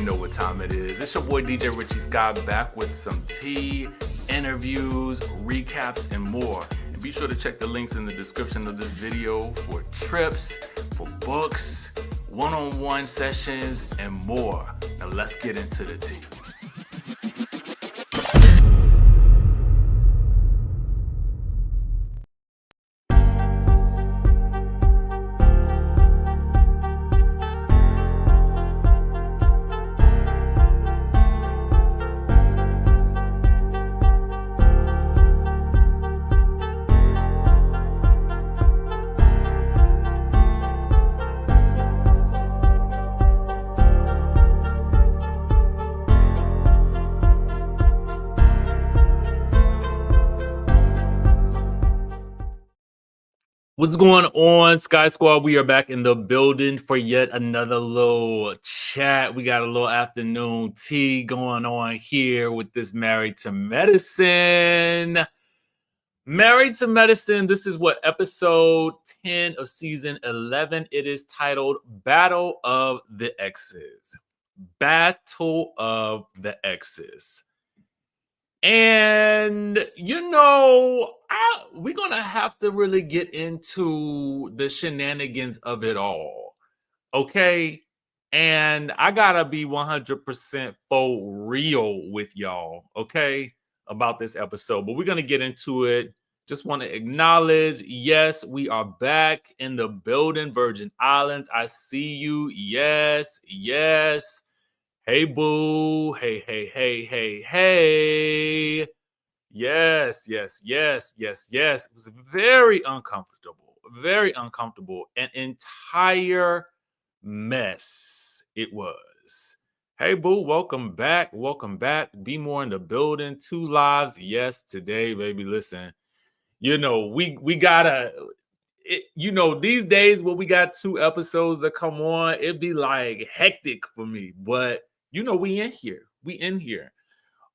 know what time it is. It's your boy DJ Richie Skye back with some tea, interviews, recaps, and more. And be sure to check the links in the description of this video for trips, for books, one-on-one sessions, and more. Now let's get into the tea. What's going on, Sky Squad? We are back in the building for yet another little chat. We got a little afternoon tea going on here with this Married to Medicine. Married to Medicine, this is what, episode 10 of season 11. It is titled Battle of the Exes. Battle of the Exes. And, you know, we're going to have to really get into the shenanigans of it all, okay? And I got to be 100% for real with y'all, okay, about this episode. But we're going to get into it. Just want to acknowledge, yes, we are back in the building, Virgin Islands. I see you. Yes, yes. Hey, boo. Hey, hey, hey, hey, hey. Yes, yes, yes, yes, yes. It was very uncomfortable. An entire mess it was. Hey, boo, welcome back. Welcome back. Be more in the building. 2 lives. Yes, today, baby. Listen, you know, we gotta, these days when we got 2 episodes that come on, it'd be like hectic for me. But you know, we in here.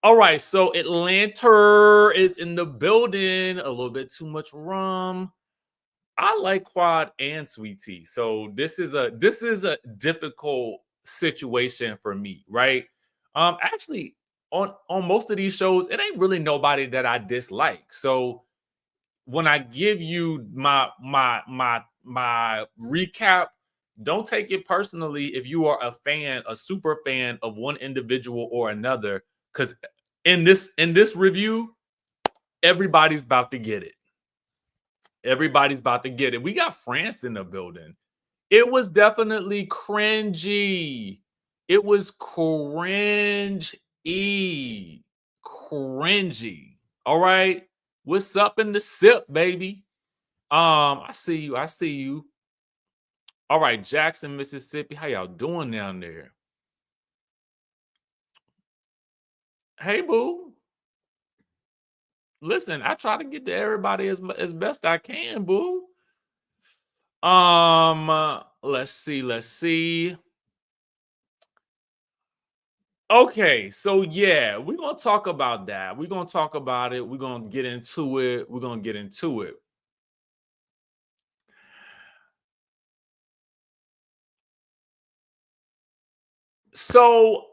All right, so Atlanta is in the building. A little bit too much rum. I like quad and sweet tea. So this is a difficult situation for me, right? Actually, on most of these shows, it ain't really nobody that I dislike. So when I give you my recap, don't take it personally if you are a super fan of one individual or another, because in this review, everybody's about to get it. We got France in the building. It was definitely cringy. It was cringy. All right. What's up in the sip, baby? I see you. All right, Jackson, Mississippi. How y'all doing down there? Hey, boo. Listen, I try to get to everybody as best I can, boo. Let's see. Okay, so yeah, we're gonna talk about that. We're gonna talk about it. We're gonna get into it. So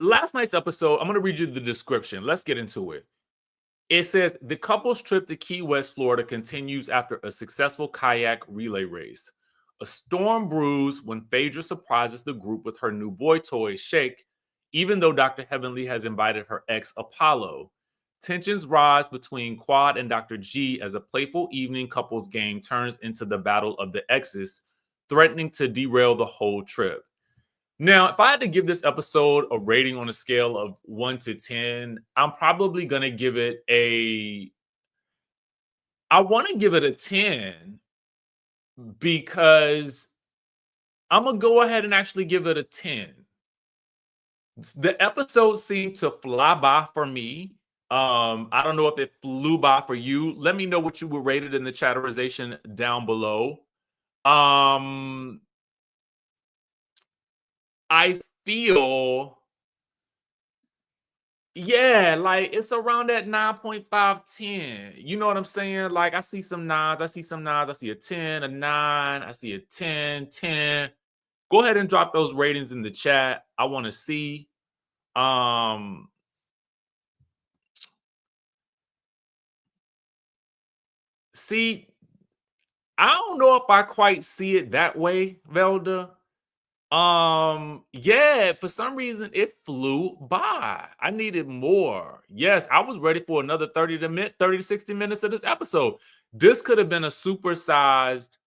last night's episode, I'm gonna read you the description. Let's get into it. It says the couple's trip to Key West, Florida continues after a successful kayak relay race. A storm brews when Phaedra surprises the group with her new boy toy, Shake, even though Dr. Heavenly has invited her ex, Apollo. Tensions rise between Quad and Dr. G as a playful evening couples game turns into the battle of the exes, threatening to derail the whole trip. Now, if I had to give this episode a rating on a scale of 1 to 10, I'm probably going to give it I want to give it a 10 because I'm going to go ahead and actually give it a 10. The episode seemed to fly by for me. I don't know if it flew by for you. Let me know what you would rate it in the chatterization down below. I feel, yeah, like it's around that 9.5, 10. You know what I'm saying? Like I see some 9s. I see a 10, a 9. I see a 10, 10. Go ahead and drop those ratings in the chat. I want to see. See, I don't know if I quite see it that way, Velda. Yeah, for some reason it flew by. I needed more. Yes, I was ready for another 30 to 60 minutes of this episode. This could have been a supersized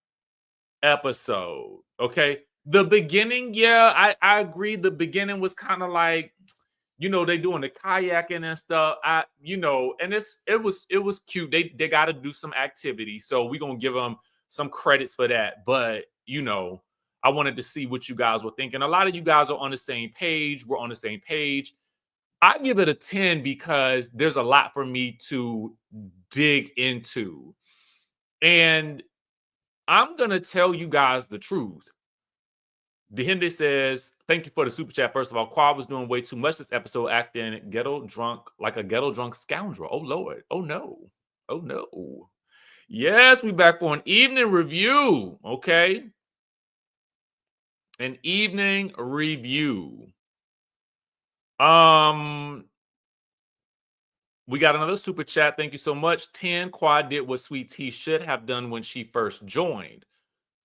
episode. Okay. The beginning, yeah, I agree. The beginning was kind of like, they doing the kayaking and stuff. And it was cute. They got to do some activity. So we're gonna give them some credits for that. But I wanted to see what you guys were thinking. A lot of you guys are on the same page. We're on the same page. I give it a 10 because there's a lot for me to dig into. And I'm gonna tell you guys the truth. Dehinde says, thank you for the super chat. First of all, Quad was doing way too much this episode, acting ghetto drunk, like a ghetto drunk scoundrel. Oh, Lord. Oh, no. Oh, no. Yes, we back for an evening review. Okay. An evening review. We got another super chat. Thank you so much. 10, Quad did what Sweet Tea should have done when she first joined.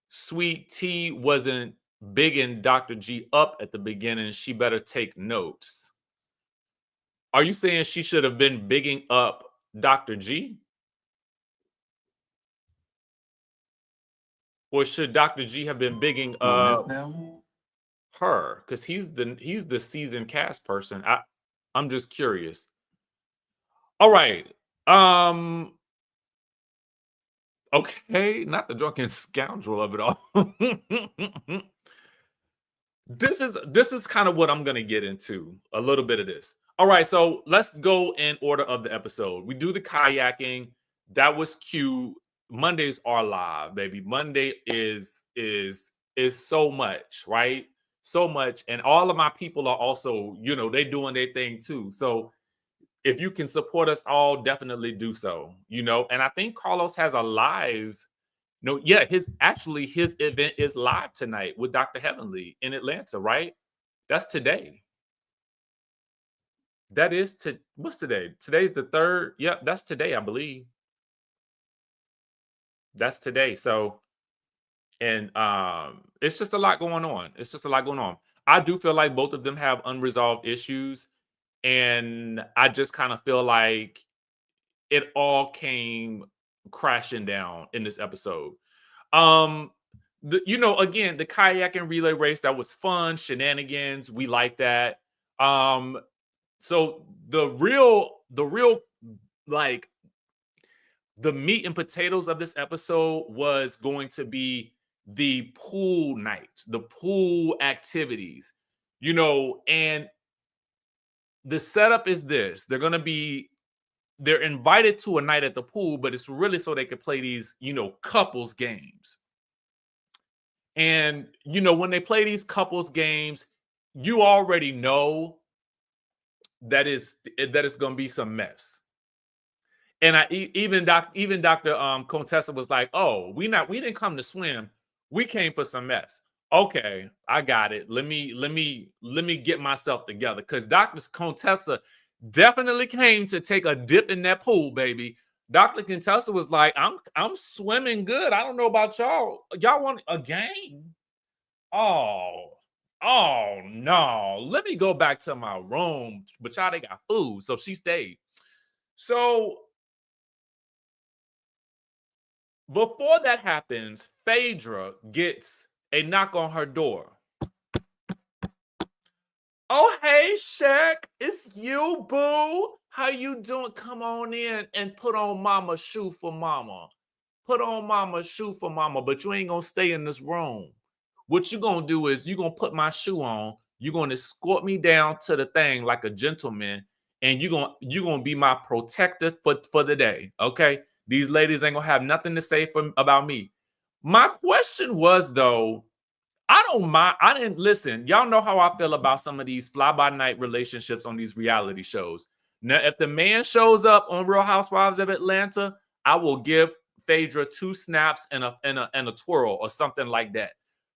Sweet Tea wasn't bigging Dr. G up at the beginning. She better take notes. Are you saying she should have been bigging up Dr. G? Or should Dr. G have been bigging up her? Because he's the seasoned cast person. I'm just curious. All right. Okay, not the drunken scoundrel of it all. This is kind of what I'm gonna get into, a little bit of this. All right, so let's go in order of the episode. We do the kayaking. That was cute. Mondays are live, baby. Monday is so much, right? So much, and all of my people are also, they doing their thing too. So if you can support us all, definitely do so. And I think Carlos has a live. No, yeah, his event is live tonight with Dr. Heavenly in Atlanta, right? That's today. That is what's today? Today's the 3rd. Yep, that's today, I believe. That's today. So, and it's just a lot going on. It's just a lot going on. I do feel like both of them have unresolved issues, and I just kind of feel like it all came crashing down in this episode. Again, the kayaking relay race, that was fun. Shenanigans, we like that. So the real like the meat and potatoes of this episode was going to be the pool night, the pool activities, and the setup is this. They're invited to a night at the pool, but it's really so they could play these, couples games. And, when they play these couples games, you already know that it's going to be some mess. And even Dr. Contessa was like, "Oh, we didn't come to swim. We came for some mess." Okay, I got it. Let me get myself together, because Dr. Contessa definitely came to take a dip in that pool, baby. Dr. Contessa was like, I'm swimming good. I don't know about y'all. Y'all want a game? Oh no. Let me go back to my room. But y'all, they got food. So she stayed. So before that happens, Phaedra gets a knock on her door. Oh, hey, Shaq. It's you, boo. How you doing? Come on in and put on mama's shoe for mama. Put on mama's shoe for mama, but you ain't gonna stay in this room. What you gonna do is you gonna put my shoe on. You're gonna escort me down to the thing like a gentleman, and you're gonna be my protector for the day. Okay? These ladies ain't gonna have nothing to say about me. My question was, though, I don't mind. I didn't listen. Y'all know how I feel about some of these fly-by-night relationships on these reality shows. Now, if the man shows up on Real Housewives of Atlanta, I will give Phaedra 2 snaps and a twirl or something like that.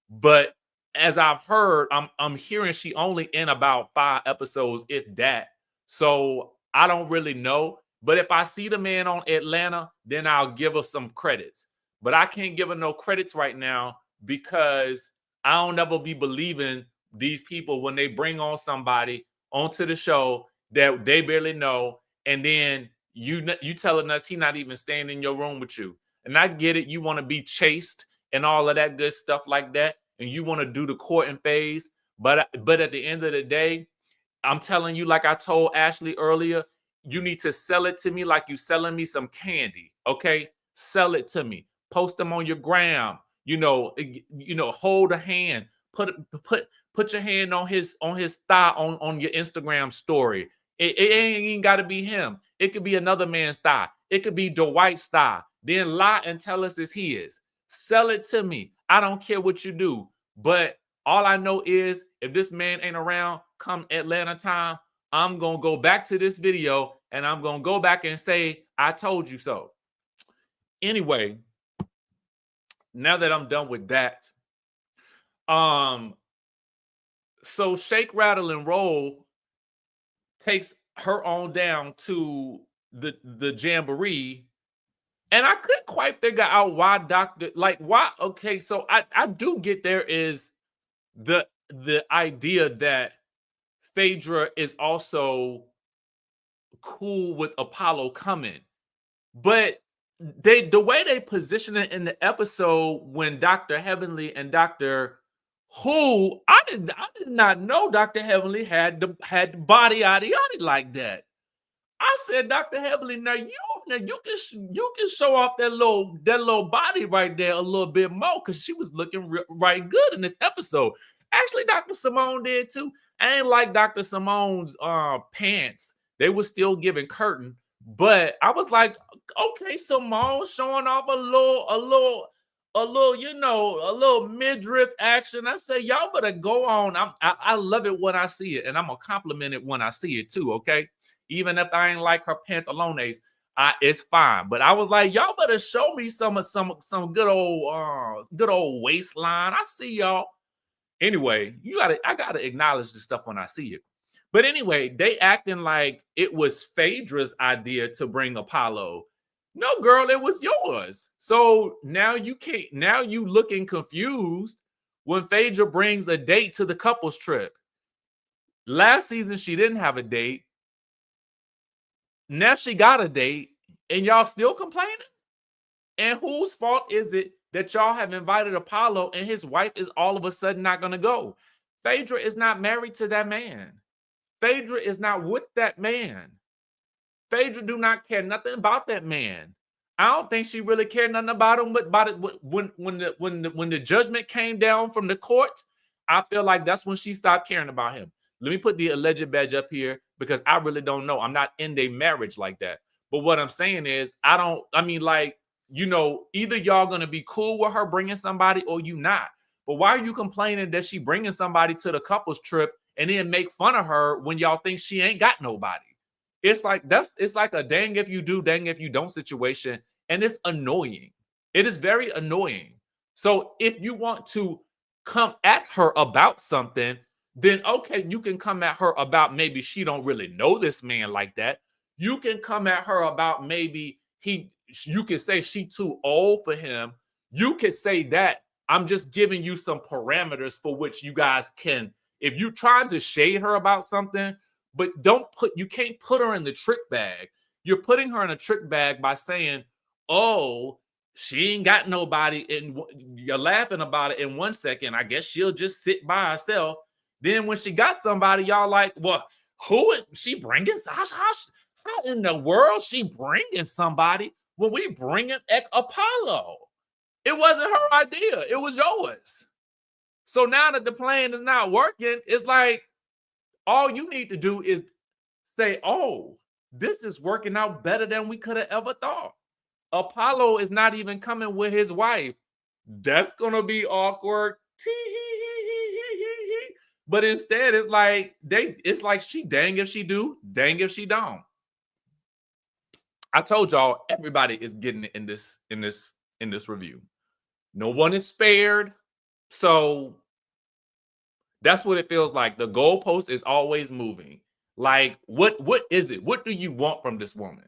But as I've heard, I'm hearing she only in about 5 episodes, if that. So I don't really know. But if I see the man on Atlanta, then I'll give her some credits. But I can't give her no credits right now because I don't ever be believing these people when they bring on somebody onto the show that they barely know, and then you telling us he not even staying in your room with you. And I get it, you want to be chased and all of that good stuff like that, and you want to do the courting phase. But at the end of the day, I'm telling you, like I told Ashley earlier, you need to sell it to me like you selling me some candy. Okay, sell it to me. Post them on your gram. Hold a hand. Put your hand on his thigh on your Instagram story. It ain't even got to be him. It could be another man's thigh. It could be Dwight's thigh. Then lie and tell us it's his. Sell it to me. I don't care what you do, but all I know is if this man ain't around come Atlanta time, I'm going to go back to this video and I'm going to go back and say, I told you so. Anyway, now that I'm done with that, so Shake, Rattle, and Roll takes her on down to the jamboree, and I couldn't quite figure out why okay, so I do get there is the idea that Phaedra is also cool with Apollo coming, but the way they position it in the episode when Dr. Heavenly and Dr. Who I did not know Dr. Heavenly had the body yada like that. I said, Dr. Heavenly, now you can show off that little body right there a little bit more because she was looking right good in this episode. Actually, Dr. Simone did too. I ain't like Dr. Simone's pants. They were still giving curtain, but I was like, okay, Simone showing off a little, a little midriff action. I say, y'all better go on. I love it when I see it, and I'm gonna compliment it when I see it too. Okay, even if I ain't like her pantalones, it's fine. But I was like, y'all better show me some good old waistline. I see y'all. Anyway, I gotta acknowledge the stuff when I see it. But anyway, they acting like it was Phaedra's idea to bring Apollo. No, girl, it was yours. So now you looking confused when Phaedra brings a date to the couples trip. Last season, she didn't have a date. Now she got a date, and y'all still complaining? And whose fault is it that y'all have invited Apollo and his wife is all of a sudden not going to go? Phaedra is not married to that man. Phaedra is not with that man. Phaedra do not care nothing about that man. I don't think she really cared nothing about him. But about it when the judgment came down from the court, I feel like that's when she stopped caring about him. Let me put the alleged badge up here because I really don't know. I'm not in their marriage like that. But what I'm saying is, either y'all gonna be cool with her bringing somebody or you not. But why are you complaining that she bringing somebody to the couples trip and then make fun of her when y'all think she ain't got nobody? It's like a dang if you do, dang if you don't situation, and it's annoying. It is very annoying. So if you want to come at her about something, then okay, you can come at her about maybe she don't really know this man like that. You can come at her about maybe you can say she too old for him. You could say that. I'm just giving you some parameters for which you guys can, if you try to shade her about something, but you can't put her in the trick bag. You're putting her in a trick bag by saying, oh, she ain't got nobody, and you're laughing about it in 1 second. I guess she'll just sit by herself. Then when she got somebody, y'all like, well, who is she bringing? How in the world she bringing somebody when we bringing Apollo? It wasn't her idea. It was yours. So now that the plan is not working, it's like all you need to do is say, oh, this is working out better than we could have ever thought. Apollo is not even coming with his wife. That's going to be awkward. But instead, it's like she dang if she do, dang if she don't. I told y'all everybody is getting it in this review. No one is spared. So That's what it feels like. The goalpost is always moving. Like, what is it? What do you want from this woman?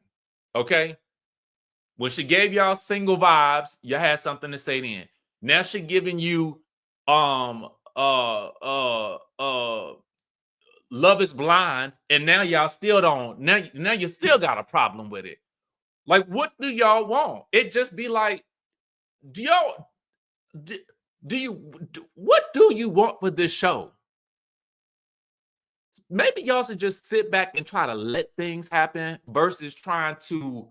Okay. When she gave y'all single vibes, you had something to say then. Now she giving you um uh uh uh Love is Blind, and now y'all still don't. Now you still got a problem with it. Like, what do y'all want? It just be like, do y'all do, what do you want for this show? Maybe y'all should just sit back and try to let things happen versus trying to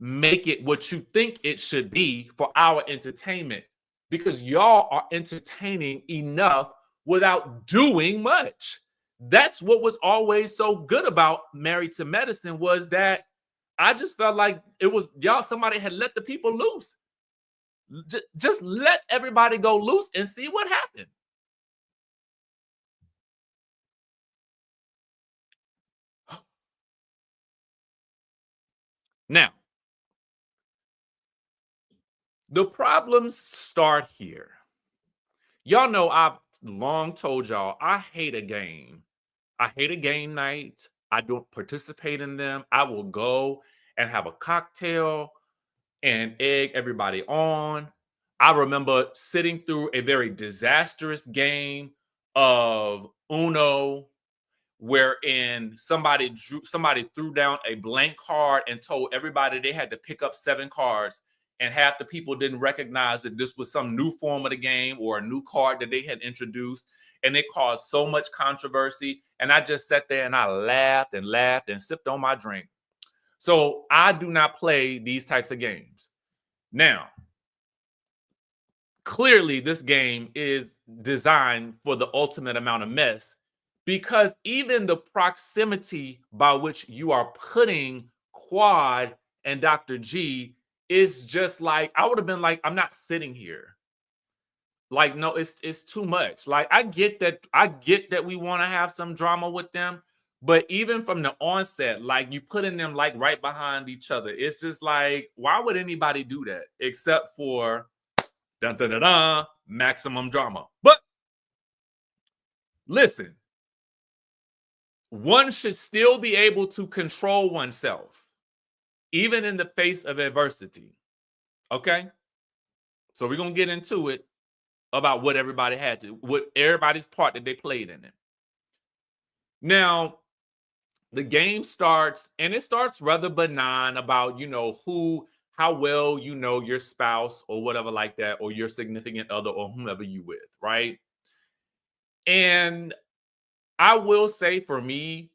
make it what you think it should be for our entertainment, because y'all are entertaining enough without doing much. That's what was always so good about Married to Medicine, was that I just felt like it was y'all, somebody had let the people loose. Just let everybody go loose and see what happened. Now, the problems start here. Y'all know I've long told y'all I hate a game. I hate a game night. I don't participate in them. I will go and have a cocktail and egg everybody on. I remember sitting through a very disastrous game of Uno, wherein somebody threw down a blank card and told everybody they had to pick up 7 cards, and half the people didn't recognize that this was some new form of the game or a new card that they had introduced, and it caused so much controversy. And I just sat there and I laughed and sipped on my drink. So I do not play these types of games. Now, clearly this game is designed for the ultimate amount of mess, because even the proximity by which you are putting Quad and Dr. G is just like, I would have been like, I'm not sitting here. Like, no, it's too much. Like, I get that we want to have some drama with them, but even from the onset, like, you putting them like right behind each other. It's just like, why would anybody do that except for dun, dun, dun, dun, maximum drama? But listen, one should still be able to control oneself, even in the face of adversity. Okay? So we're going to get into it about what everybody had to, what everybody's part that they played in it. Now, the game starts, and it starts rather benign about, how well you know your spouse or whatever like that, or your significant other or whomever you with, right? And I will say, for me,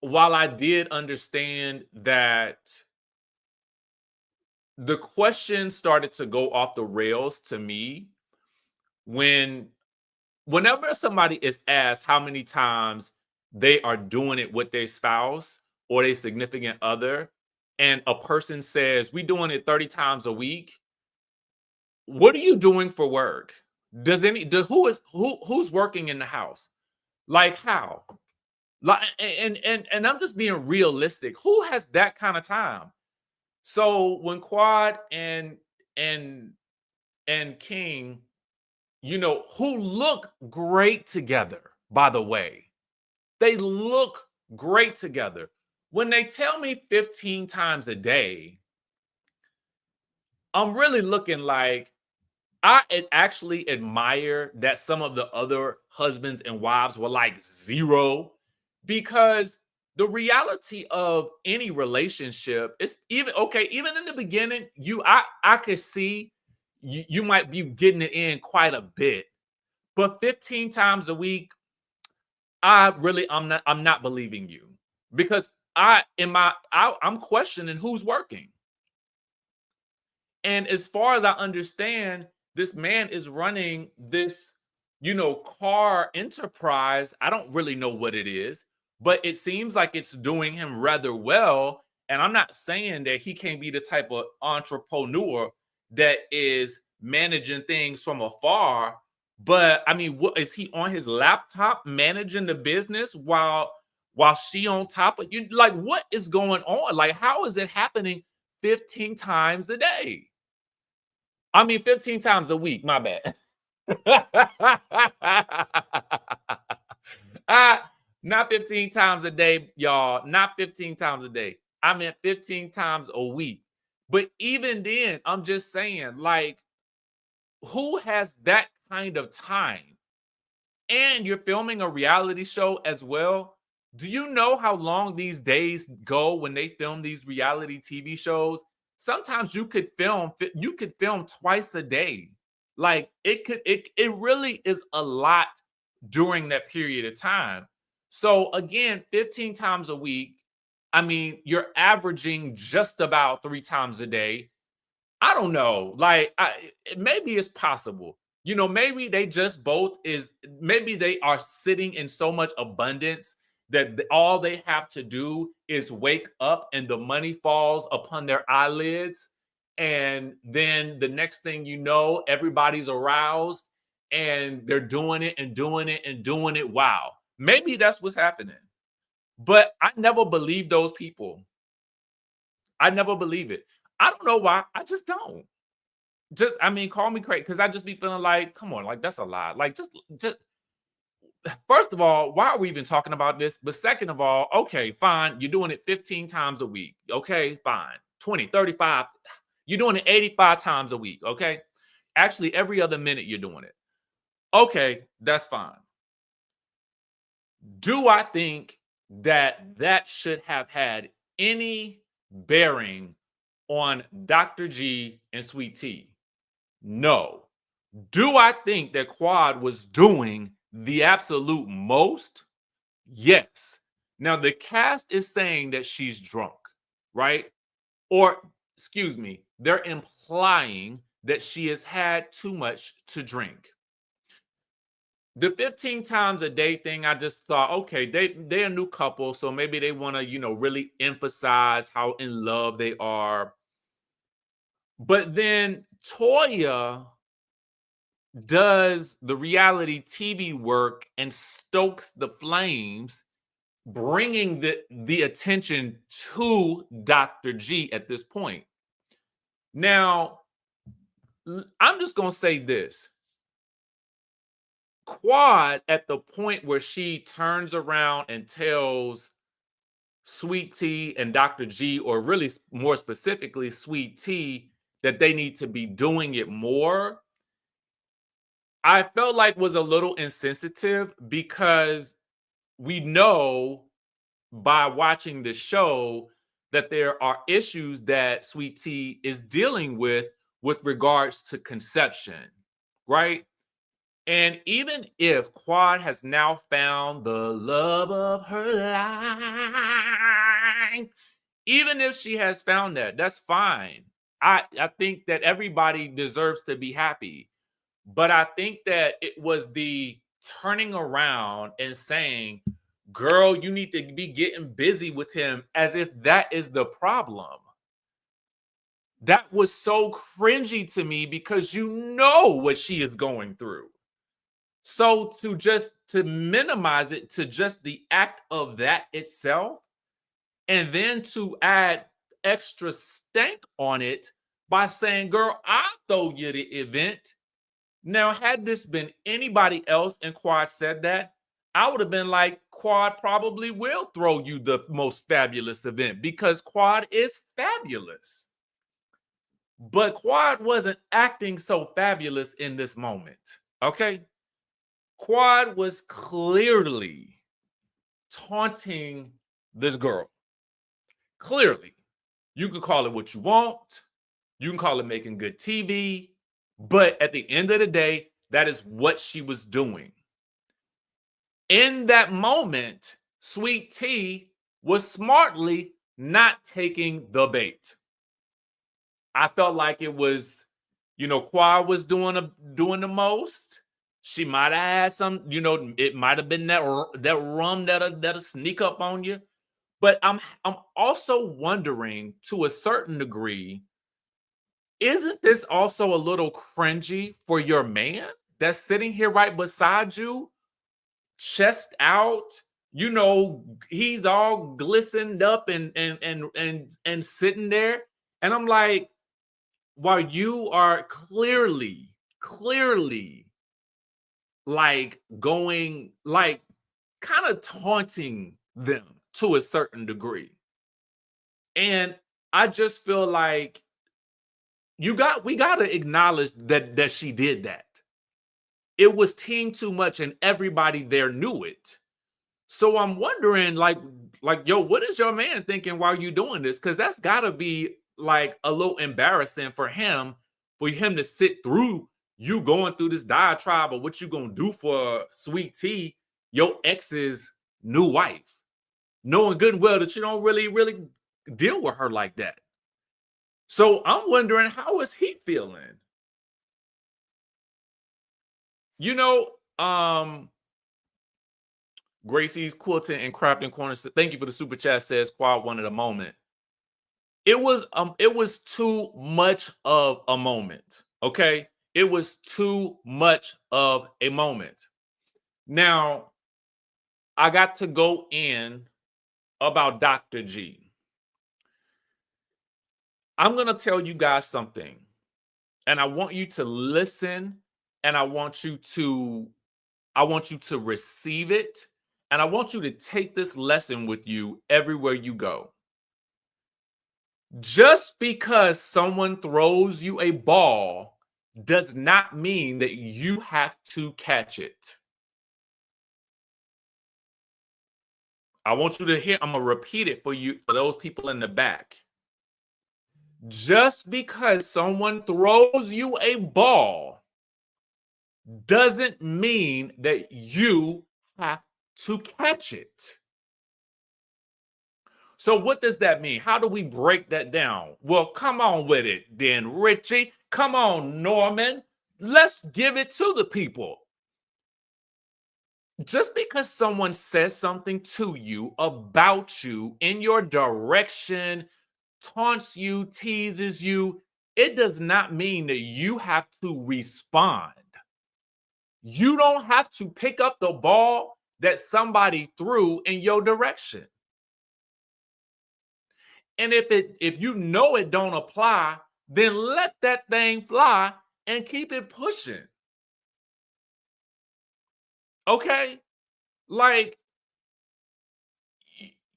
while I did understand that the question started to go off the rails to me whenever somebody is asked how many times they are doing it with their spouse or their significant other, and a person says, "We doing it 30 times a week." What are you doing for work? Who's working in the house? Like, how? Like, and I'm just being realistic. Who has that kind of time? So when Quad and King, who look great together, by the way, they look great together. When they tell me 15 times a day, I'm really looking like, I actually admire that some of the other husbands and wives were like 0, because the reality of any relationship is, even in the beginning, I could see you might be getting it in quite a bit, but 15 times a week, I'm not believing you, because I'm questioning who's working. And as far as I understand, this man is running this, car enterprise. I don't really know what it is, but it seems like it's doing him rather well. And I'm not saying that he can't be the type of entrepreneur that is managing things from afar. But I mean, what is he on his laptop managing the business while she on top of you? Like, what is going on? Like, how is it happening 15 times a day? I mean, 15 times a week, my bad. Not 15 times a day, y'all. Not 15 times a day. I meant 15 times a week. But even then, I'm just saying, like, who has that kind of time? And you're filming a reality show as well. Do you know how long these days go when they film these reality TV shows? Sometimes you could film twice a day. Like it really is a lot during that period of time. So again, 15 times a week, I mean, you're averaging just about 3 times a day. I don't know. Like, maybe it's possible. You know, maybe they just both is maybe they are sitting in so much abundance that all they have to do is wake up and the money falls upon their eyelids. And then the next thing you know, everybody's aroused and they're doing it and doing it and doing it. Wow. Maybe that's what's happening. But I never believe those people. I never believe it. I don't know why. I just don't. Just, I mean, call me crazy because I just be feeling like, come on, like that's a lie. Like, just first of all, why are we even talking about this? But second of all, okay, fine. You're doing it 15 times a week. Okay, fine. 20, 35. You're doing it 85 times a week. Okay. Actually, every other minute you're doing it. Okay, that's fine. Do I think that that should have had any bearing on Dr. G and Sweet Tea? No. Do I think that Quad was doing the absolute most? Yes. Now, the cast is saying that she's drunk, right? Or, excuse me, they're implying that she has had too much to drink. The 15 times a day thing, I just thought, okay, they're a new couple, so maybe they want to, really emphasize how in love they are. But then Toya does the reality TV work and stokes the flames, bringing the attention to Dr. G at this point. Now, I'm just going to say this. Quad, at the point where she turns around and tells Sweet Tea and Dr. G, or really more specifically, Sweet Tea, that they need to be doing it more, I felt like was a little insensitive because we know by watching the show that there are issues that Sweet Tea is dealing with regards to conception, right? And even if Quad has now found the love of her life, even if she has found that, that's fine. I think that everybody deserves to be happy. But I think that it was the turning around and saying, girl, you need to be getting busy with him, as if that is the problem. That was so cringy to me because you know what she is going through. So to minimize it to just the act of that itself, and then to add extra stank on it by saying, girl, I'll throw you the event. Now, had this been anybody else and Quad said that, I would have been like, Quad probably will throw you the most fabulous event because Quad is fabulous. But Quad wasn't acting so fabulous in this moment. Okay. Quad was clearly taunting this girl. Clearly. You can call it what you want. You can call it making good TV. But at the end of the day, that is what she was doing. In that moment, Sweet Tea was smartly not taking the bait. I felt like it was, Quad was doing the most. She might have had some, it might have been that rum that'll sneak up on you. But I'm also wondering, to a certain degree, isn't this also a little cringy for your man that's sitting here right beside you, chest out? He's all glistened up and sitting there, and I'm like, while you are clearly like going, like kind of taunting them to a certain degree. And I just feel like we got to acknowledge that she did that. It was team too much and everybody there knew it. So I'm wondering, like, yo, what is your man thinking while you doing this? Because that's gotta be like a little embarrassing for him to sit through you going through this diatribe of what you gonna do for Sweet Tea, your ex's new wife, knowing good and well that you don't really deal with her like that. So I'm wondering, how is he feeling? You know, Gracie's Quilting and Crafting Corner. Thank you for the super chat. Says Quad wanted a moment. It was too much of a moment. Okay, it was too much of a moment. Now I got to go in about Dr. G. I'm gonna tell you guys something, and I want you to listen, and I want you to receive it. And I want you to take this lesson with you everywhere you go. Just because someone throws you a ball does not mean that you have to catch it. I want you to hear, I'm going to repeat it for you, for those people in the back. Just because someone throws you a ball doesn't mean that you have to catch it. So what does that mean? How do we break that down? Well, come on with it then, Richie. Come on, Norman. Let's give it to the people. Just because someone says something to you, about you, in your direction, taunts you, teases you, it does not mean that you have to respond. You don't have to pick up the ball that somebody threw in your direction. And if you know it don't apply, then let that thing fly and keep it pushing. Okay? Like,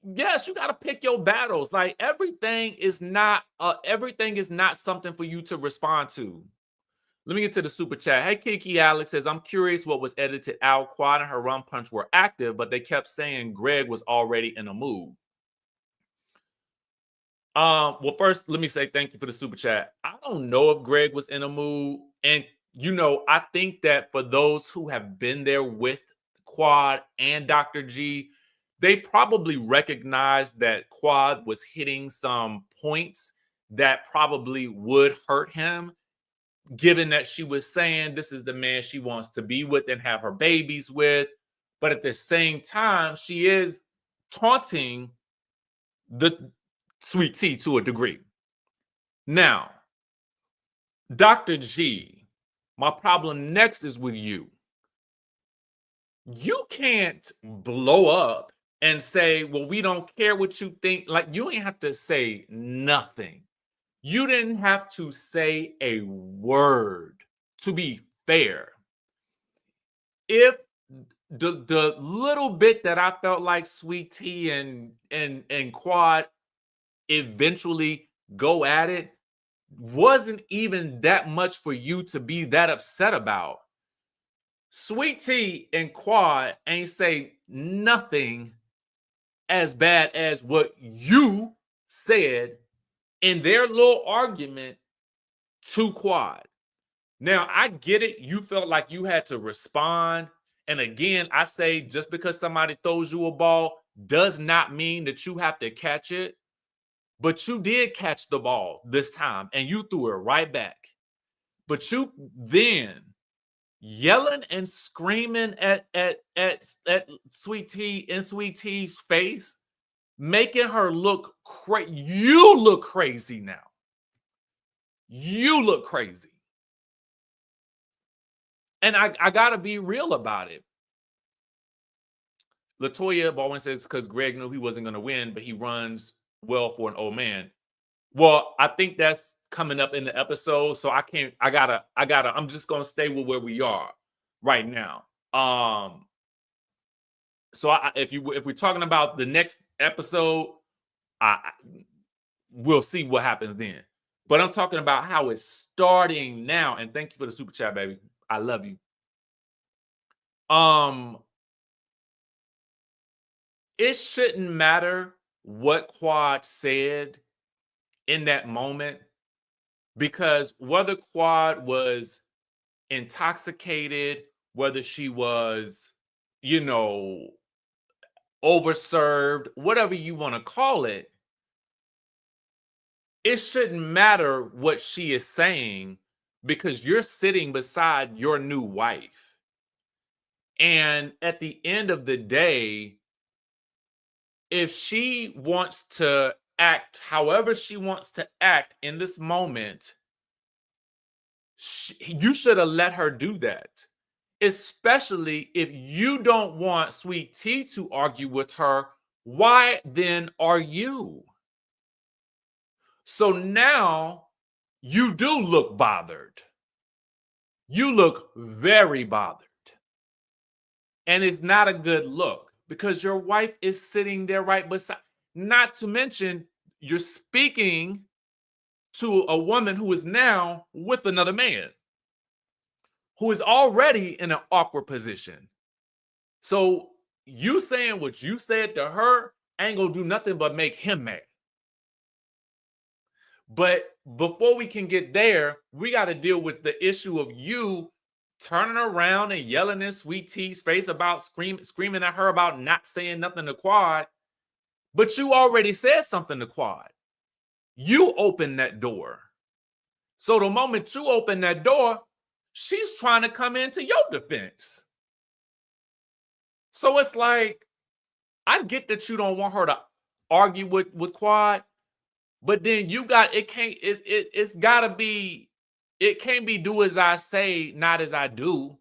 yes, you got to pick your battles. Like, everything is not something for you to respond to. Let me get to the super chat. Hey, Kiki Alex says, I'm curious what was edited out. Quad and her rum punch were active, but they kept saying Greg was already in a mood. Well, first, let me say thank you for the super chat. I don't know if Greg was in a mood. And, I think that for those who have been there with Quad and Dr. G, they probably recognized that Quad was hitting some points that probably would hurt him, given that she was saying this is the man she wants to be with and have her babies with. But at the same time, she is taunting the Sweet Tea to a degree. Now, Dr. G, my problem next is with you. You can't blow up and say, well, we don't care what you think. Like, you ain't have to say nothing. You didn't have to say a word, to be fair. If the little bit that I felt like Sweet Tea and Quad eventually go at it wasn't even that much for you to be that upset about. Sweet Tea and Quad ain't say nothing as bad as what you said in their little argument to Quad. Now, I get it. You felt like you had to respond. And again, I say just because somebody throws you a ball does not mean that you have to catch it. But you did catch the ball this time and you threw it right back. But you then yelling and screaming at Sweet Tea in Sweet Tea's face, making her look crazy. You look crazy now. You look crazy. And I gotta be real about it. Latoya Baldwin says because Greg knew he wasn't gonna win, but he runs well for an old man. Well, I think that's coming up in the episode. So I'm just gonna stay with where we are right now. Um, so if we're talking about the next episode, we'll see what happens then. But I'm talking about how it's starting now. And thank you for the super chat, baby. I love you. It shouldn't matter what Quad said in that moment, because whether Quad was intoxicated, whether she was, overserved, whatever you want to call it, it shouldn't matter what she is saying, because you're sitting beside your new wife. And at the end of the day, if she wants to act however she wants to act in this moment, you should have let her do that. Especially if you don't want Sweet Tea to argue with her, why then are you? So now you do look bothered. You look very bothered. And it's not a good look, because your wife is sitting there right beside. Not to mention, you're speaking to a woman who is now with another man, who is already in an awkward position. So you saying what you said to her ain't gonna do nothing but make him mad. But before we can get there, we got to deal with the issue of you turning around and yelling in Sweet Tea's face about screaming at her about not saying nothing to Quad. But you already said something to Quad. You opened that door. So the moment you open that door, she's trying to come into your defense. So it's like, I get that you don't want her to argue with Quad, but then you got, it's gotta be, it can't be do as I say, not as I do.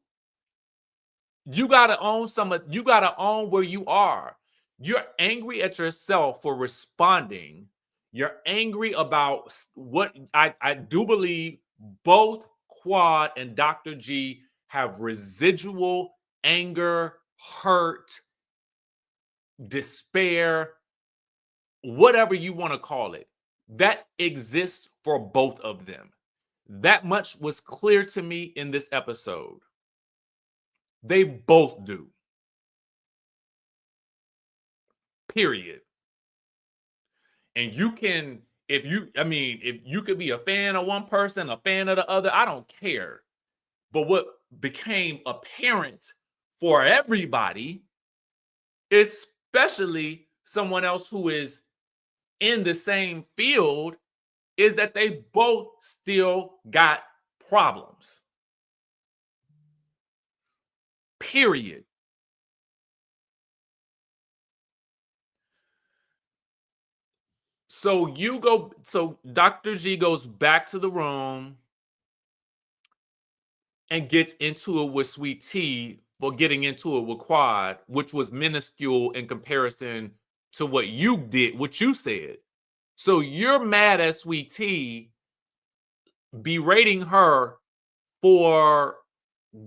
You gotta own where you are. You're angry at yourself for responding. You're angry about what I do believe both Quad and Dr. G have residual anger, hurt, despair, whatever you want to call it, that exists for both of them. That much was clear to me in this episode. They both do. Period. And you can, if you could be a fan of one person, a fan of the other, I don't care. But what became apparent for everybody, especially someone else who is in the same field, is that they both still got problems. Period. So Dr. G goes back to the room and gets into it with Sweet Tea for getting into it with Quad, which was minuscule in comparison to what you did, what you said. So you're mad at Sweet Tea, berating her for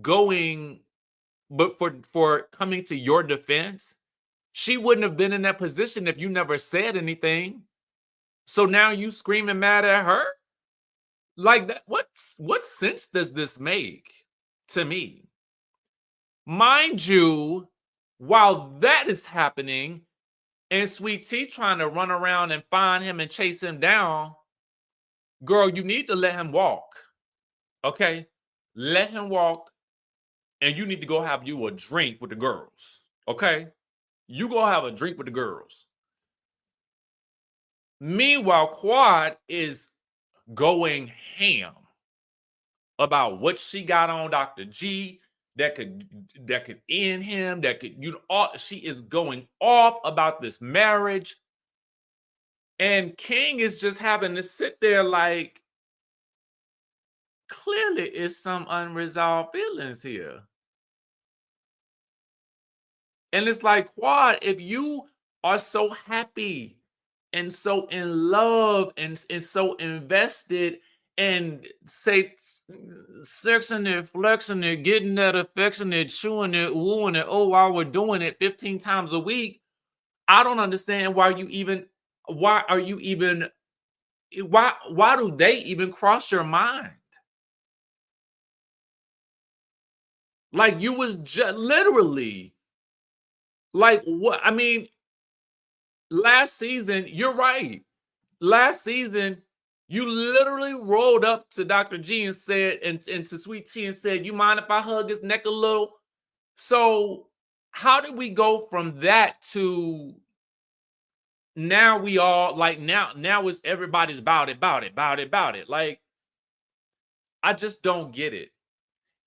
going, but for coming to your defense. She wouldn't have been in that position if you never said anything. So now you screaming mad at her? Like that, what sense does this make to me? Mind you, while that is happening, and Sweet Tea trying to run around and find him and chase him down, girl, you need to let him walk. Okay? Let him walk, and you need to go have you a drink with the girls. Okay? You go have a drink with the girls. Meanwhile, Quad is going ham about what she got on Dr. G that could end him, she is going off about this marriage. And King is just having to sit there like, clearly is some unresolved feelings here. And it's like, Quad, if you are so happy and so in love and so invested and say sexing it, flexing it, getting that affectionate, chewing it, wooing it, oh, while we're doing it 15 times a week, I don't understand why are you even why do they even cross your mind? Like you was just literally like what I mean, last season, you're right. Last season, you literally rolled up to Dr. G and said, and to Sweet Tea and said, you mind if I hug his neck a little? So how did we go from that to now we all like now it's everybody's about it. Like, I just don't get it.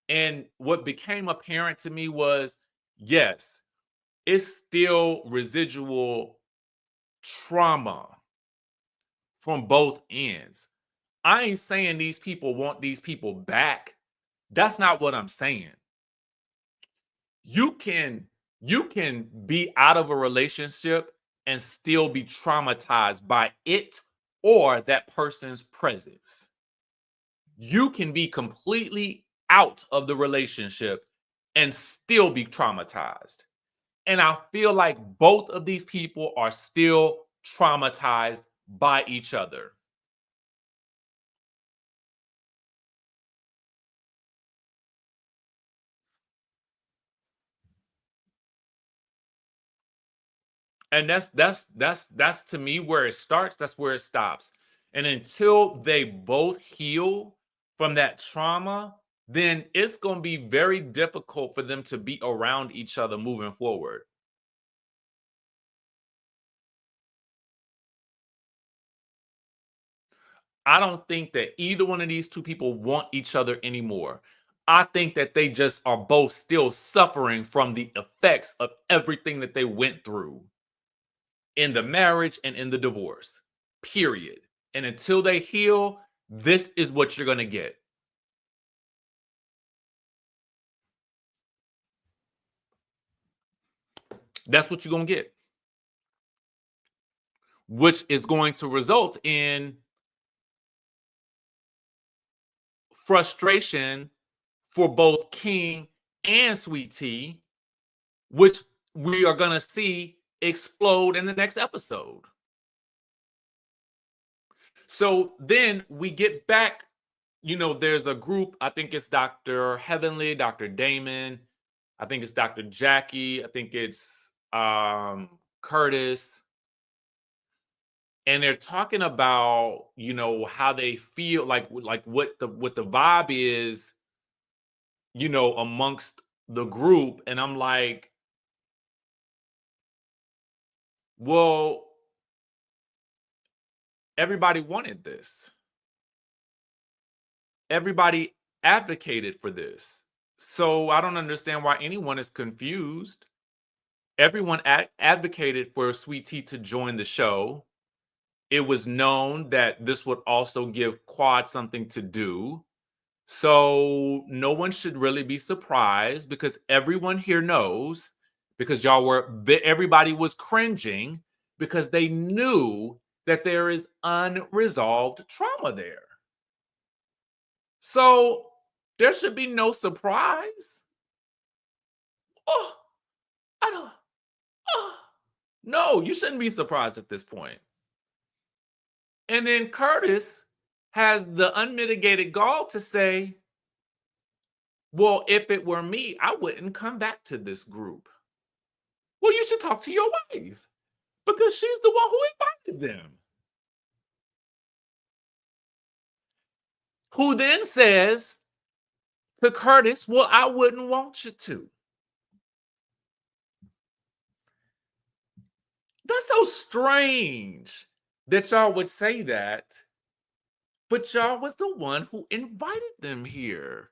And what became apparent to me was yes, it's still residual trauma from both ends. I ain't saying these people want these people back. That's not what I'm saying. You can be out of a relationship and still be traumatized by it or that person's presence. You can be completely out of the relationship and still be traumatized. And I feel like both of these people are still traumatized by each other. And that's to me where it starts, that's where it stops. And until they both heal from that trauma, then it's going to be very difficult for them to be around each other moving forward. I don't think that either one of these two people want each other anymore. I think that they just are both still suffering from the effects of everything that they went through in the marriage and in the divorce, period. And until they heal, this is what you're going to get. That's what you're going to get, which is going to result in frustration for both King and Sweet Tea, which we are going to see explode in the next episode. So then we get back, there's a group, I think it's Dr. Heavenly, Dr. Damon, I think it's Dr. Jackie, I think it's Curtis. And they're talking about, how they feel like what the vibe is, amongst the group. And I'm like, well, everybody wanted this. Everybody advocated for this. So I don't understand why anyone is confused. Everyone advocated for Sweet Tea to join the show. It was known that this would also give Quad something to do. So no one should really be surprised because everyone here knows, because everybody was cringing because they knew that there is unresolved trauma there. So there should be no surprise. Oh, I don't. Oh. No, you shouldn't be surprised at this point. And then Curtis has the unmitigated gall to say, well, if it were me, I wouldn't come back to this group. Well, you should talk to your wife because she's the one who invited them. Who then says to Curtis, well, I wouldn't want you to. That's so strange that y'all would say that, but y'all was the one who invited them here.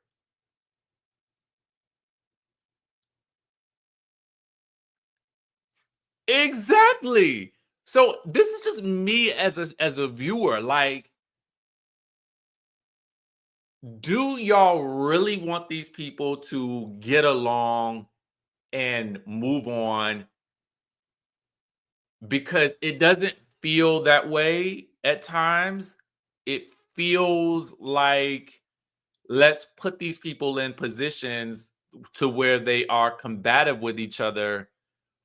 Exactly. So this is just me as a viewer. Like, do y'all really want these people to get along and move on? Because it doesn't feel that way at times. It feels like let's put these people in positions to where they are combative with each other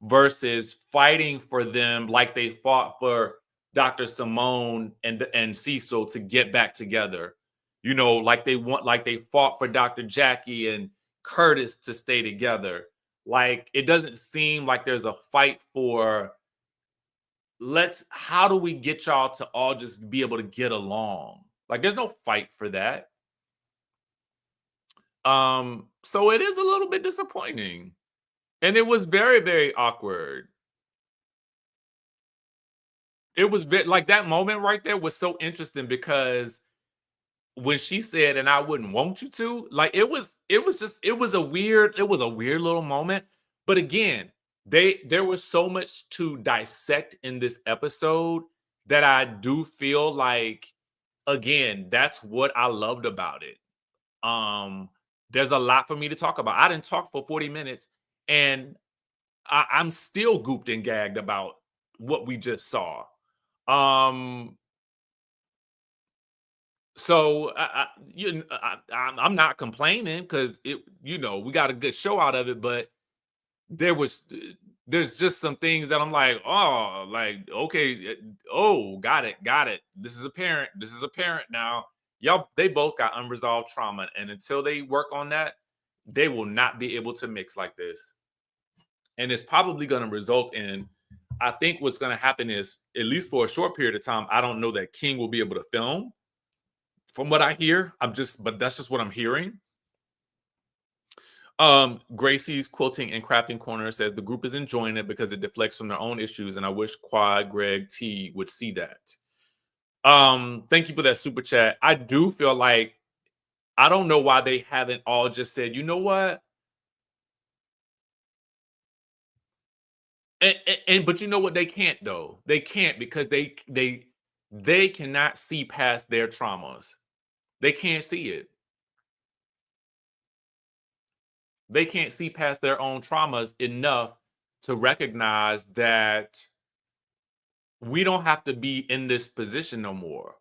versus fighting for them like they fought for Dr. Simone and Cecil to get back together. You know, like they fought for Dr. Jackie and Curtis to stay together. Like it doesn't seem like there's a fight for how do we get y'all to all just be able to get along? Like there's no fight for that. So it is a little bit disappointing. And it was very, very awkward. It was like that moment right there was so interesting because when she said, "And I wouldn't want you to," like it was a weird little moment. But again, there was so much to dissect in this episode that I do feel like, again, that's what I loved about it. There's a lot for me to talk about. I didn't talk for 40 minutes and I'm still gooped and gagged about what we just saw. Um, so I'm not complaining because we got a good show out of it, but there was there's just some things that I'm like, oh, like okay, oh, got it. This is apparent now. Y'all, they both got unresolved trauma, and until they work on that, they will not be able to mix like this. And it's probably going to result in, I think what's going to happen is, at least for a short period of time, I don't know that King will be able to film. From what I hear, but that's just what I'm hearing. Gracie's Quilting and Crafting Corner says the group is enjoying it because it deflects from their own issues, and I wish Quad, Greg, T would see that. Thank you for that super chat. I do feel like, I don't know why they haven't all just said, you know what? But you know what? They can't though. They can't because they cannot see past their traumas. They can't see it. They can't see past their own traumas enough to recognize that we don't have to be in this position no more.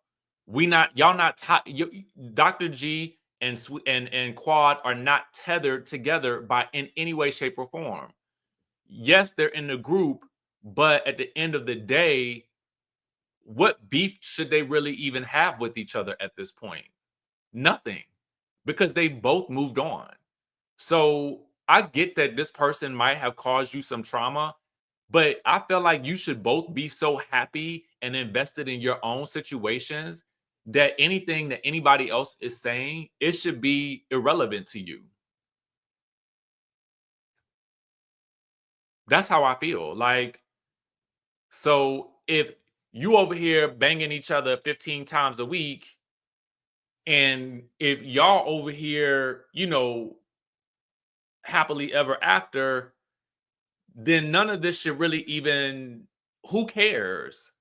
Dr. G and Quad are not tethered together by in any way, shape, or form. Yes, they're in the group, but at the end of the day, what beef should they really even have with each other at this point? Nothing, because they both moved on. So I get that this person might have caused you some trauma, but I feel like you should both be so happy and invested in your own situations that anything that anybody else is saying, it should be irrelevant to you. That's how I feel. Like, so if you over here banging each other 15 times a week, and if y'all over here, happily ever after, then none of this should really even, who cares?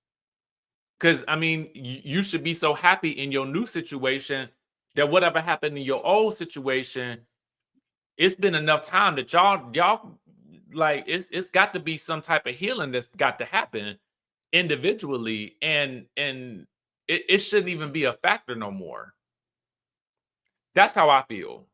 Because I mean, you should be so happy in your new situation that whatever happened in your old situation, it's been enough time that y'all like it's got to be some type of healing that's got to happen individually, and it shouldn't even be a factor no more. That's how I feel.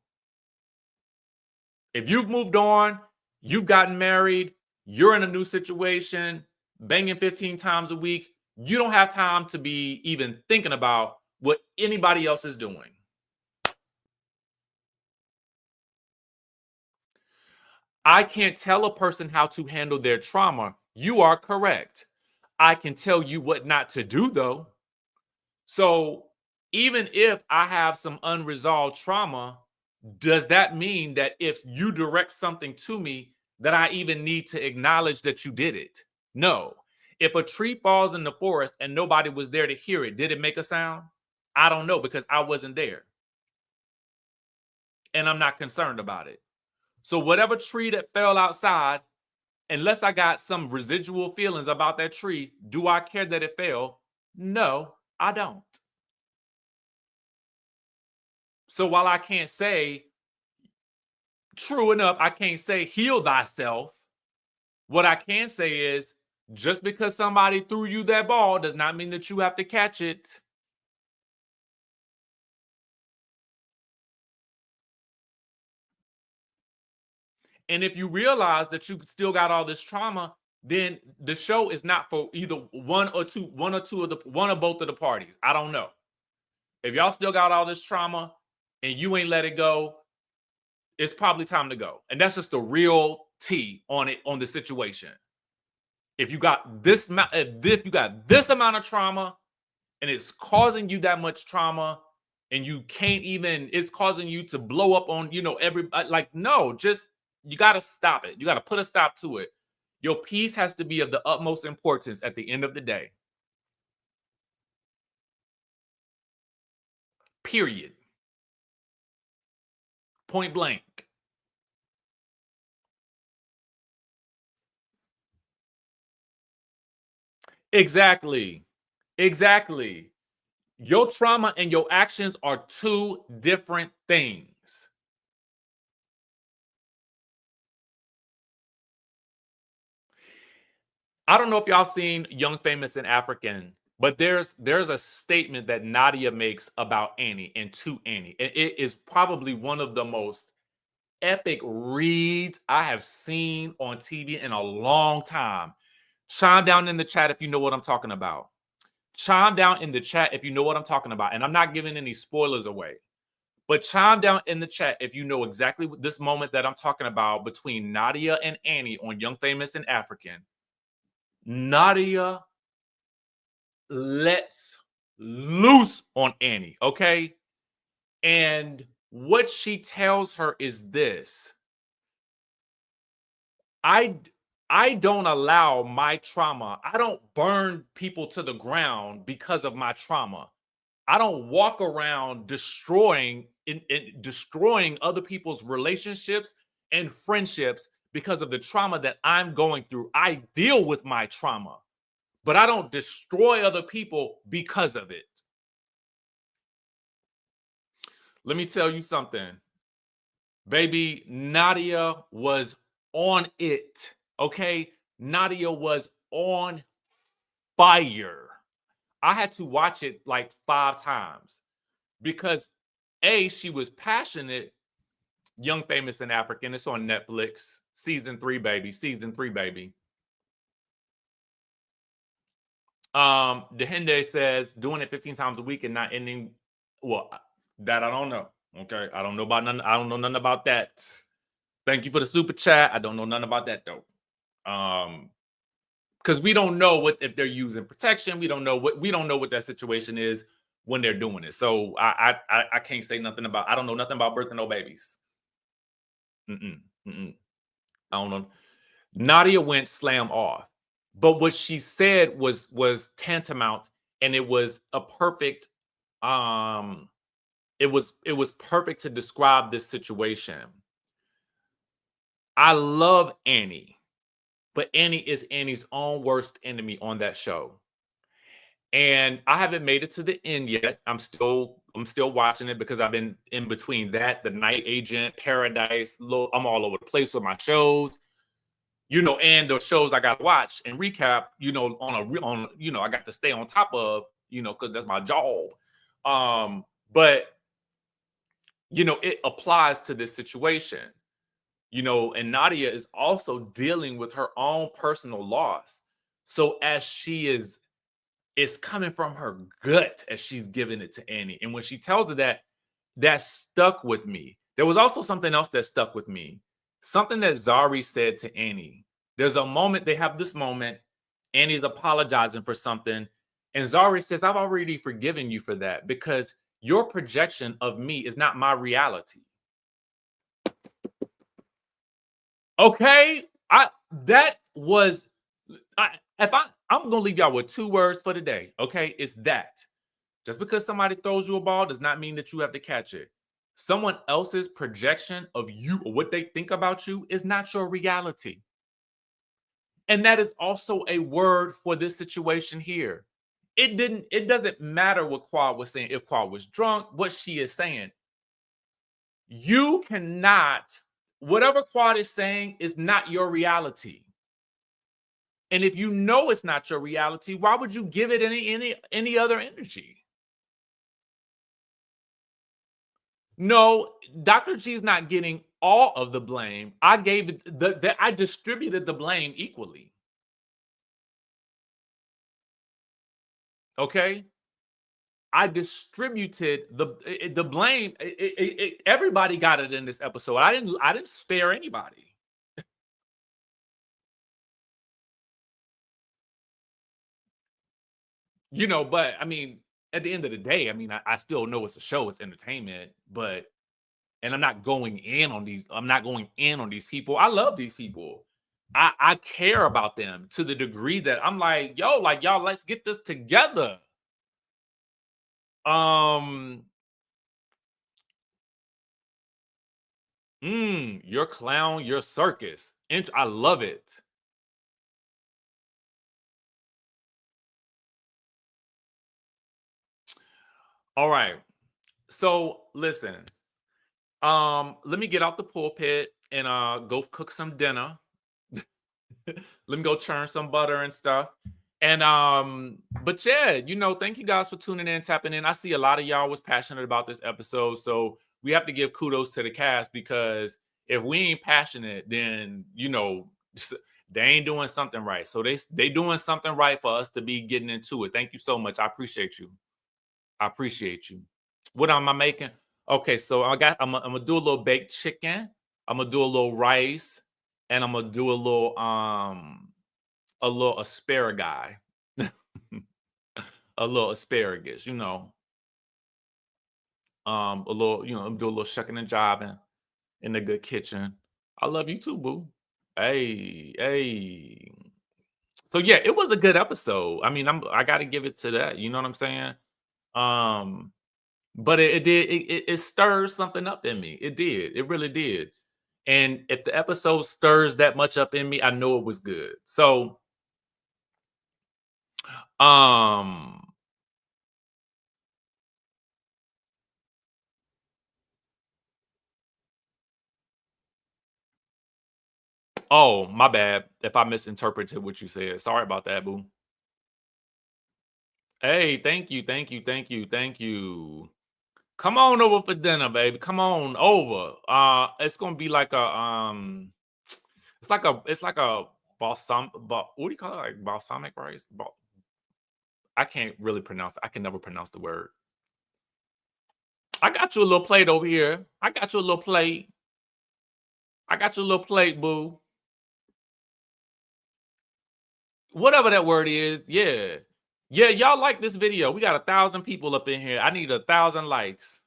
If you've moved on, you've gotten married, you're in a new situation, banging 15 times a week, you don't have time to be even thinking about what anybody else is doing. I can't tell a person how to handle their trauma. You are correct. I can tell you what not to do, though. So even if I have some unresolved trauma, does that mean that if you direct something to me, that I even need to acknowledge that you did it? No. If a tree falls in the forest and nobody was there to hear it, did it make a sound? I don't know, because I wasn't there. And I'm not concerned about it. So whatever tree that fell outside, unless I got some residual feelings about that tree, do I care that it fell? No, I don't. So while I can't say, true enough, I can't say heal thyself, what I can say is, just because somebody threw you that ball does not mean that you have to catch it. And if you realize that you still got all this trauma, then the show is not for either one or both of the parties. I don't know. If y'all still got all this trauma and you ain't let it go, it's probably time to go. And that's just the real tea on it, on the situation. If you got this amount of trauma and it's causing you that much trauma and you can't even, it's causing you to blow up on, no, just, you got to stop it. You got to put a stop to it. Your peace has to be of the utmost importance at the end of the day. Period. Point blank. Exactly. Your trauma and your actions are two different things. I don't know if y'all seen Young, Famous, and African, but there's a statement that Nadia makes about Annie and to Annie. And it is probably one of the most epic reads I have seen on TV in a long time. Chime down in the chat if you know what I'm talking about. Chime down in the chat if you know what I'm talking about. And I'm not giving any spoilers away. But chime down in the chat if you know exactly this moment that I'm talking about between Nadia and Annie on Young, Famous, and African. Nadia lets loose on Annie, okay? And what she tells her is this. I don't allow my trauma. I don't burn people to the ground because of my trauma. I don't walk around destroying other people's relationships and friendships because of the trauma that I'm going through. I deal with my trauma, but I don't destroy other people because of it. Let me tell you something. Baby, Nadia was on it, okay? Nadia was on fire. I had to watch it like 5 times because A, she was passionate. Young, Famous, and African. It's on Netflix. Season 3, baby. Season 3, baby. Dehende says doing it 15 times a week and not ending. Well, that I don't know. Okay. I don't know nothing about that. Thank you for the super chat. I don't know nothing about that though. Because we don't know if they're using protection. We don't know what that situation is when they're doing it. So I can't say nothing about. I don't know nothing about birthing no babies. I don't know. Nadia went slam off, but what she said was tantamount, and it was a perfect. It was perfect to describe this situation. I love Annie, but Annie is Annie's own worst enemy on that show. And I haven't made it to the end yet. I'm still watching it because I've been in between that, The Night Agent, Paradise. I'm all over the place with my shows, and the shows I got to watch and recap, I got to stay on top of, because that's my job. But it applies to this situation, and Nadia is also dealing with her own personal loss. So as she it's coming from her gut as she's giving it to Annie. And when she tells her that stuck with me. There was also something else that stuck with me. Something that Zari said to Annie. There's a moment, they have this moment, Annie's apologizing for something. And Zari says, I've already forgiven you for that because your projection of me is not my reality. Okay? I'm going to leave y'all with 2 words for today, okay? It's that. Just because somebody throws you a ball does not mean that you have to catch it. Someone else's projection of you or what they think about you is not your reality. And that is also a word for this situation here. It doesn't matter what Quad was saying. If Quad was drunk, what she is saying. You cannot, whatever Quad is saying is not your reality. And if you know it's not your reality, why would you give it any other energy? No, Dr. G's not getting all of the blame. I gave it I distributed the blame equally. Okay? I distributed the blame. Everybody got it in this episode. I didn't spare anybody. But I mean, at the end of the day, I mean, I still know it's a show, it's entertainment, but and I'm not going in on these people. I love these people. I care about them to the degree that I'm like, yo, like y'all, let's get this together. Um, your clown, your circus. I love it. All right. So listen, let me get out the pulpit and go cook some dinner. Let me go churn some butter and stuff. And but yeah, thank you guys for tuning in, tapping in. I see a lot of y'all was passionate about this episode. So we have to give kudos to the cast, because if we ain't passionate, then they ain't doing something right. So they doing something right for us to be getting into it. Thank you so much. I appreciate you. I appreciate you. What am I making? Okay, so I'm gonna do a little baked chicken. I'm gonna do a little rice, and I'm gonna do a little asparagus. A little asparagus, a little, do a little shucking and jiving in the good kitchen. I love you too, boo. Hey, hey. So yeah, it was a good episode. I mean, I got to give it to that. You know what I'm saying? Um, but it did it stirred something up in me. It did. It really did. And if the episode stirs that much up in me, I know it was good. So, um, oh, my bad if I misinterpreted what you said. Sorry about that, boo. Hey, thank you, thank you, thank you, thank you. Come on over for dinner, baby. Come on over. It's gonna be like a what do you call it? Like balsamic rice? I can't really pronounce it. I can never pronounce the word. I got you a little plate over here. I got you a little plate. I got you a little plate, boo. Whatever that word is, yeah. Yeah, y'all like this video. We got 1,000 people up in here. I need 1,000 likes.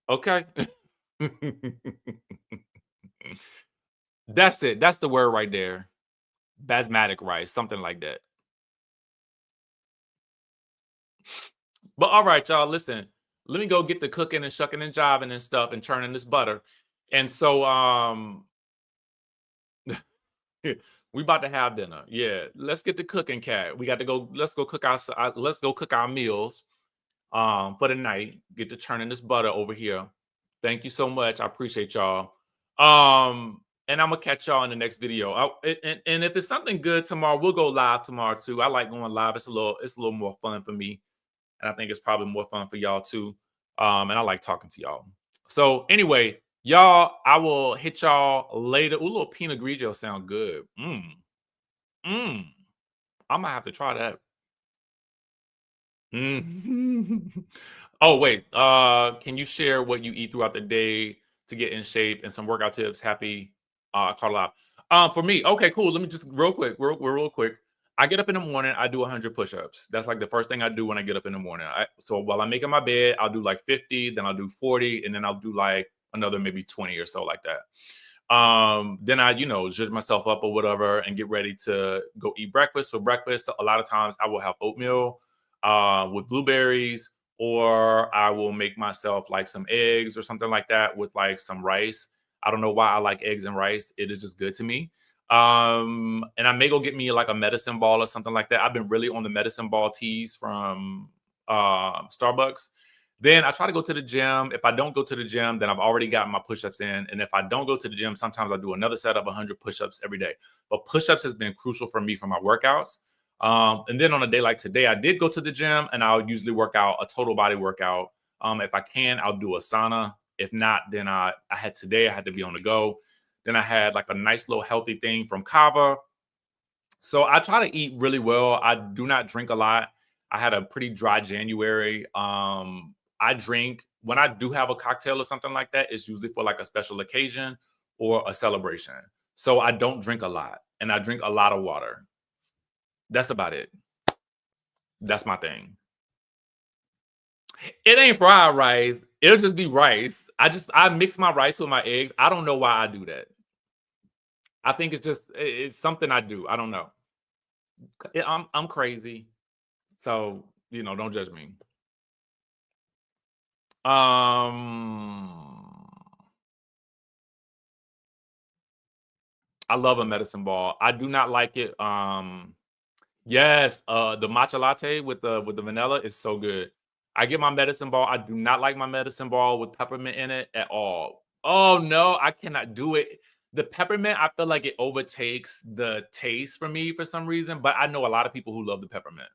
Okay. That's it. That's the word right there. Basmatic rice, something like that. But all right, y'all, listen. Let me go get the cooking and shucking and jiving and stuff and churning this butter. And so we about to have dinner. Yeah, let's get the cooking, cat. We got to go. Let's go cook our meals for the night. Get to churning this butter over here. Thank you so much. I appreciate y'all. And I'm gonna catch y'all in the next video. And if it's something good tomorrow, we'll go live tomorrow too. I like going live. It's a little more fun for me, and I think it's probably more fun for y'all too. And I like talking to y'all. So anyway, y'all, I will hit y'all later. Ooh, a little Pinot Grigio sound good. Mm. I might have to try that. Oh, wait. Can you share what you eat throughout the day to get in shape and some workout tips? Happy call out. For me, okay, cool. Let me just real quick. I get up in the morning, I do 100 push-ups. That's like the first thing I do when I get up in the morning. So while I'm making my bed, I'll do like 50, then I'll do 40, and then I'll do like another maybe 20 or so like that. Then I, zhuzh myself up or whatever and get ready to go eat breakfast. For breakfast, a lot of times I will have oatmeal with blueberries, or I will make myself like some eggs or something like that with like some rice. I don't know why I like eggs and rice. It is just good to me. And I may go get me like a medicine ball or something like that. I've been really on the medicine ball teas from Starbucks. Then I try to go to the gym. If I don't go to the gym, then I've already got my push-ups in. And if I don't go to the gym, sometimes I do another set of 100 push-ups every day. But push-ups has been crucial for me for my workouts. And then on a day like today, I did go to the gym, and I'll usually work out a total body workout. If I can, I'll do a sauna If not, then I had today, I had to be on the go. Then I had like a nice little healthy thing from Kava. So I try to eat really well. I do not drink a lot. I had a pretty dry January. I drink when I do have a cocktail or something like that, it's usually for like a special occasion or a celebration. So I don't drink a lot, and I drink a lot of water. That's about it. That's my thing. It ain't fried rice. It'll just be rice. I mix my rice with my eggs. I don't know why I do that. I think it's something I do. I don't know. I'm crazy. So, don't judge me. I love a medicine ball. I do not like it. Yes, the matcha latte with the vanilla is so good. I get my medicine ball. I do not like my medicine ball with peppermint in it at all. Oh no, I cannot do it. The peppermint, I feel like it overtakes the taste for me for some reason, but I know a lot of people who love the peppermint.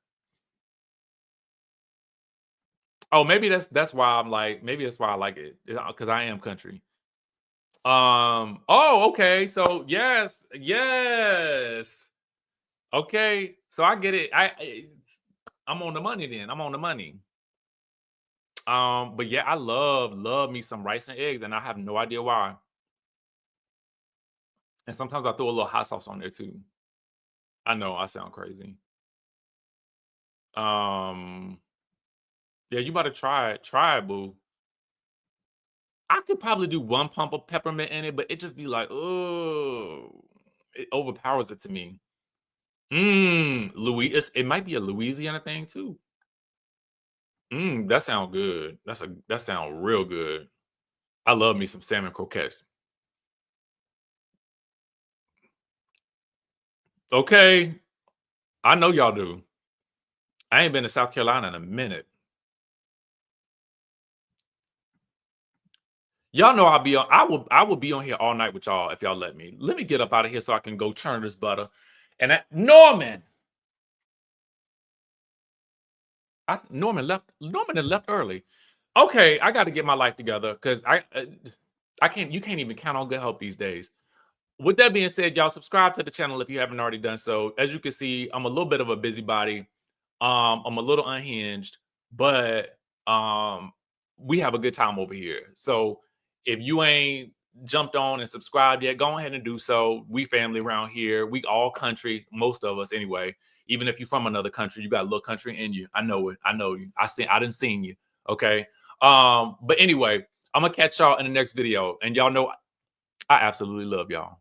Oh, maybe that's why I'm like, maybe that's why I like it, because I am country. Oh, okay. So yes. Okay. So I get it. I'm on the money then. I'm on the money. But yeah, I love me some rice and eggs, and I have no idea why. And sometimes I throw a little hot sauce on there too. I know I sound crazy. Um, yeah, you better try it. Try it, boo. I could probably do one pump of peppermint in it, but it just be like, oh, it overpowers it to me. It might be a Louisiana thing too. That sound good. That sound real good. I love me some salmon croquettes. Okay, I know y'all do. I ain't been to South Carolina in a minute. Y'all know I'll be on. I will be on here all night with y'all if y'all let me. Let me get up out of here so I can go churn this butter. And Norman left. Norman had left early. Okay, I got to get my life together because I can't. You can't even count on good help these days. With that being said, y'all subscribe to the channel if you haven't already done so. As you can see, I'm a little bit of a busybody. I'm a little unhinged, but we have a good time over here. So if you ain't jumped on and subscribed yet, go ahead and do so. We family around here. We all country, most of us anyway. Even if you're from another country, you got a little country in you. I know it. I know you. I didn't seen you. Okay. But anyway, I'm gonna catch y'all in the next video. And y'all know I absolutely love y'all.